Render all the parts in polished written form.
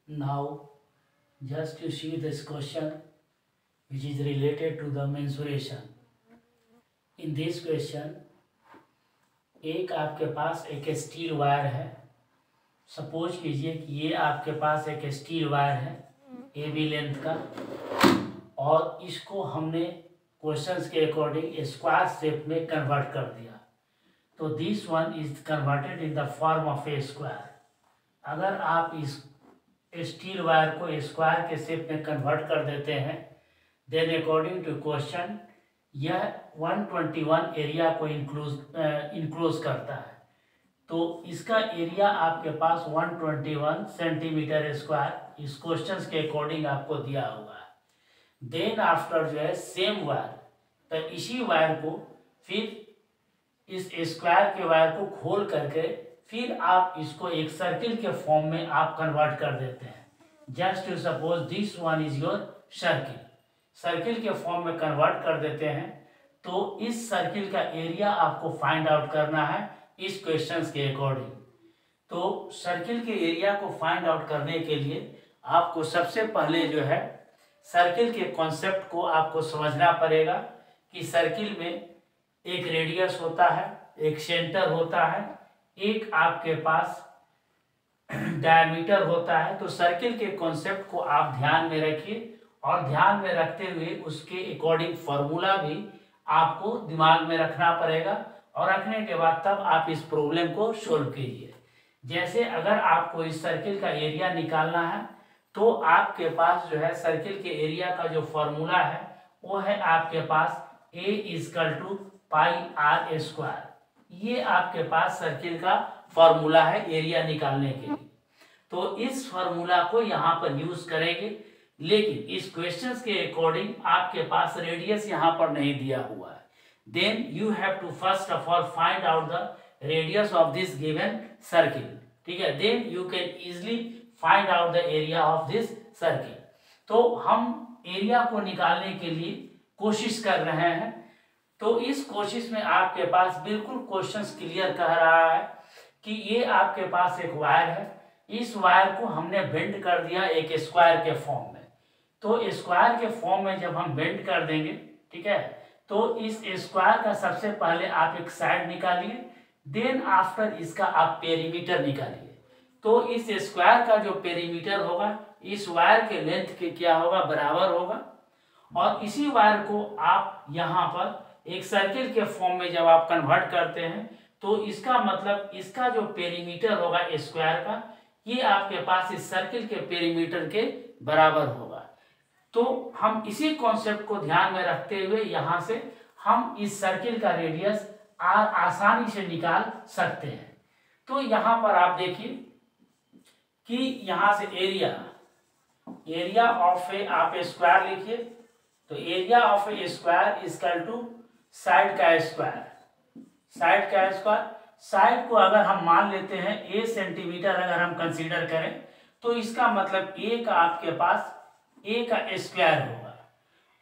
Now, just to see this question which is related to the mensuration. In this question, एक आपके पास एक steel wire है. Suppose कीजिए कि ये आपके पास एक स्टील वायर है ए बी लेंथ का, और इसको हमने क्वेश्चंस के अकॉर्डिंग स्क्वायर शेप में कन्वर्ट कर दिया. तो this one is converted in the form of a square. अगर आप इस स्टील वायर को स्क्वायर के शेप में कन्वर्ट कर देते हैं, देन अकॉर्डिंग टू क्वेश्चन यह 121 एरिया को इंक्लोज करता है. तो इसका एरिया आपके पास 121 सेंटीमीटर स्क्वायर इस क्वेश्चन के अकॉर्डिंग आपको दिया हुआ है. देन आफ्टर जो है सेम वायर, तो इसी वायर को फिर इस स्क्वायर के वायर को खोल करके फिर आप इसको एक सर्किल के फॉर्म में आप कन्वर्ट कर देते हैं. Just to suppose this one is your circle. Circle के फॉर्म में कन्वर्ट कर देते हैं. तो इस सर्किल का एरिया आपको फाइंड आउट करना है इस क्वेश्चंस के अकॉर्डिंग. तो सर्किल के एरिया को फाइंड आउट करने के लिए आपको सबसे पहले जो है सर्किल के कॉन्सेप्ट को आपको समझना पड़ेगा कि सर्किल में एक रेडियस होता है, एक सेंटर होता है, एक आपके पास डायमीटर होता है. तो सर्किल के कॉन्सेप्ट को आप ध्यान में रखिए और ध्यान में रखते हुए उसके अकॉर्डिंग फॉर्मूला भी आपको दिमाग में रखना पड़ेगा, और रखने के बाद तब आप इस प्रॉब्लम को सोल्व कीजिए. जैसे अगर आपको इस सर्किल का एरिया निकालना है तो आपके पास जो है सर्किल के एरिया का जो फॉर्मूला है वो है आपके पास A equal to pi r square. ये आपके पास सर्किल का फॉर्मूला है एरिया निकालने के लिए. तो इस फॉर्मूला को यहाँ पर यूज करेंगे, लेकिन इस क्वेश्चंस के अकॉर्डिंग आपके पास रेडियस यहाँ पर नहीं दिया हुआ है. Then you have to first of all find out the radius of this given circle. ठीक है, then you can easily find out the area of this circle. तो हम एरिया को निकालने के लिए कोशिश कर रहे हैं. तो इस कोशिश में आपके पास बिल्कुल क्वेश्चंस क्लियर कह रहा है कि ये आपके पास एक वायर है. इस वायर को हमने बेंड कर दिया एक स्क्वायर के फॉर्म में. तो स्क्वायर के फॉर्म में जब हम बेंड कर देंगे, ठीक है, तो इस स्क्वायर का सबसे पहले आप एक साइड निकालिए. देन आफ्टर इसका आप पेरीमीटर निकालिए. तो इस स्क्वायर का जो पेरीमीटर होगा इस वायर के लेंथ के क्या होगा, बराबर होगा. और इसी वायर को आप यहाँ पर एक सर्किल के फॉर्म में जब आप कन्वर्ट करते हैं तो इसका मतलब इसका जो पेरीमीटर होगा स्क्वायर का, ये आपके पास इस सर्किल के पेरीमीटर के बराबर होगा. तो हम इसी कॉन्सेप्ट को ध्यान में रखते हुए यहाँ से हम इस सर्किल का रेडियस आसानी से निकाल सकते हैं. तो यहाँ पर आप देखिए कि यहाँ से एरिया ऑफ ए आप स्क्वायर लिखिए. तो area of a square equal to side का स्क्वायर. साइड का स्क्वायर, साइड को अगर हम मान लेते हैं ए सेंटीमीटर अगर हम कंसीडर करें तो इसका मतलब ए का आपके पास ए का स्क्वायर होगा.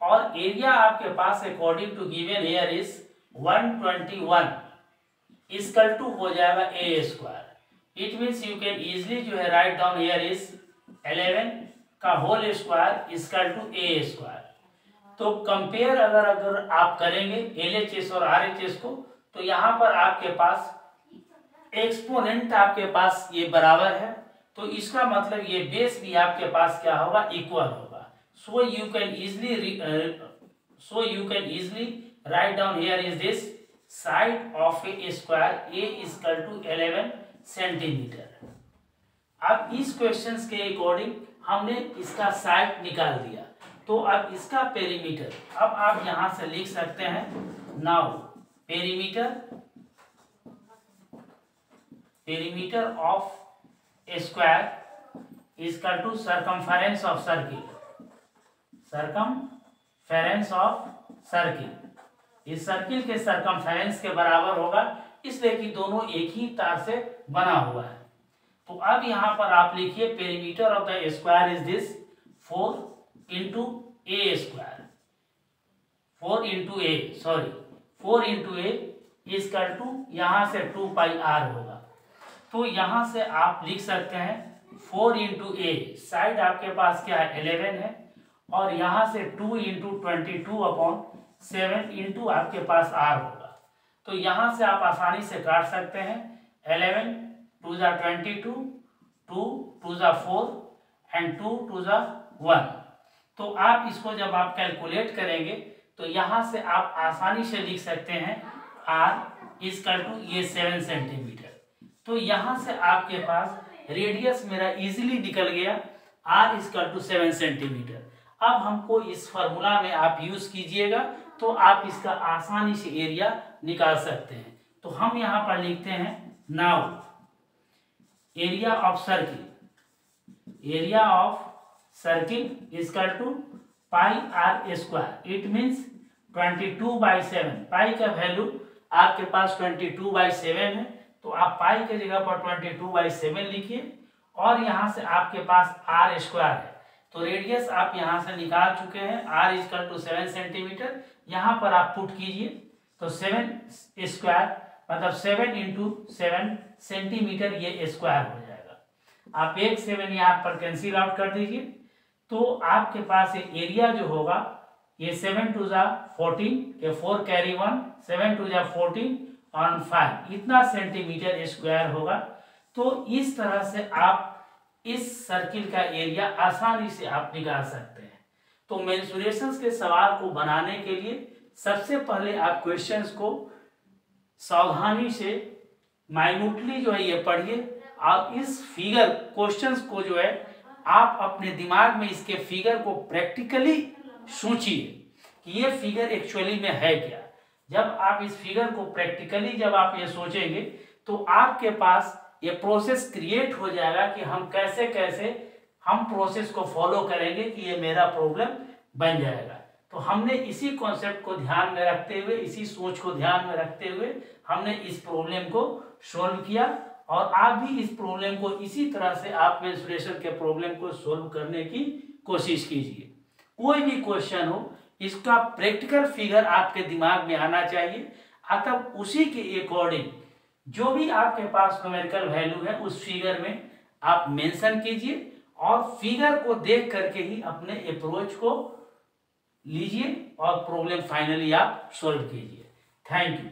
और एरिया आपके पास according to given here is 121 equal to हो जाएगा a square. It means you can easily जो है राइट डाउन हियर इज 11 का whole square equal to a square. तो कंपेयर अगर आप करेंगे LHS और RHS को, तो यहाँ पर आपके पास एक्सपोनेंट आपके पास ये बराबर है. तो इसका मतलब ये बेस भी आपके पास क्या होगा, इक्वल होगा. So you can easily write down here is this side of a square A equal to 11 centimetre. अब इस क्वेश्चंस के अकॉर्डिंग हमने इसका साइड निकाल दिया. तो अब इसका पेरीमीटर अब आप यहां से लिख सकते हैं. Now perimeter of a square equal to circumference of circle. Circumference of circle इस सर्किल के सरकमफेरेंस के बराबर होगा, इसलिए कि दोनों एक ही तार से बना हुआ है. तो अब यहां पर आप लिखिए perimeter of the square is this 4 into a square. 4 into a equal to यहाँ से 2 पाई आर होगा. तो यहाँ से आप लिख सकते हैं 4 इंटू ए, साइड आपके पास क्या है 11 है, और यहाँ से 2 इंटू 22/7 इंटू आपके पास आर होगा। तो यहाँ से आप आसानी से काट सकते हैं। 11 2 जा 22, 2 2 जा 4 एंड 2 2 जा 1। तो आप इसको जब आप कैलकुलेट करेंगे तो यहाँ से आप आसानी से लिख सकते हैं r इक्वल टू ये 7 सेंटीमीटर। तो यहाँ से आपके पास रेडियस मेरा इजीली निकल गया, r इक्वल टू 7 सेंटीमीटर। अब हमको इस फार्मूला में आप यूज कीजिएगा तो आप इसका आसानी से एरिया निकाल सकते हैं। तो हम यहाँ पर लिखते हैं now area of circle equal to pi r square. It means 22/7। Pi का वैल्यू आपके पास 22/7 है, तो आप पाई के जगह पर 22/7 लिखिए, और यहाँ से आपके पास आर स्क्वायर है। तो रेडियस आप यहाँ से निकाल चुके हैं, आर इक्वल टू 7 सेंटीमीटर। यहाँ पर आप पुट कीजिए तो 7 स्क्वायर मतलब 7 इंटू 7 सेंटीमीटर ये स्क्वायर हो जाएगा। आप एक 7 यहाँ पर कैंसिल आउट कर दीजिए, तो आपके पास एरिया जो होगा ये 7 2 जा 14 के 4 कैरी 1, 7 2 जा 14 और 5 इतना सेंटीमीटर स्क्वायर होगा। तो इस तरह से आप इस सर्किल का एरिया आसानी से आप निकाल सकते हैं। तो मेंसुरेशंस के सवाल को बनाने के लिए सबसे पहले आप क्वेश्चंस को सावधानी से माइन्यूटली जो है ये पढ़िए, और इस फिगर क्वेश्चंस को जो है आप अपने दिमाग में इसके फिगर को प्रैक्टिकली सोचिए कि ये फिगर एक्चुअली में है क्या। जब आप इस फिगर को प्रैक्टिकली जब आप ये सोचेंगे तो आपके पास ये प्रोसेस क्रिएट हो जाएगा कि हम कैसे कैसे हम प्रोसेस को फॉलो करेंगे कि ये मेरा प्रॉब्लम बन जाएगा। तो हमने इसी कॉन्सेप्ट को ध्यान में रखते हुए, इसी सोच को ध्यान में रखते हुए हमने इस प्रॉब्लम को सॉल्व किया, और आप भी इस प्रॉब्लम को इसी तरह से आप मेंसुरेशन के प्रॉब्लम को सॉल्व करने की कोशिश कीजिए। कोई भी क्वेश्चन हो इसका प्रैक्टिकल फिगर आपके दिमाग में आना चाहिए, तब उसी के अकॉर्डिंग जो भी आपके पास न्यूमेरिकल वैल्यू है उस फिगर में आप मेंशन कीजिए, और फिगर को देख करके ही अपने अप्रोच को लीजिए और प्रॉब्लम फाइनली आप सॉल्व कीजिए। Thank you.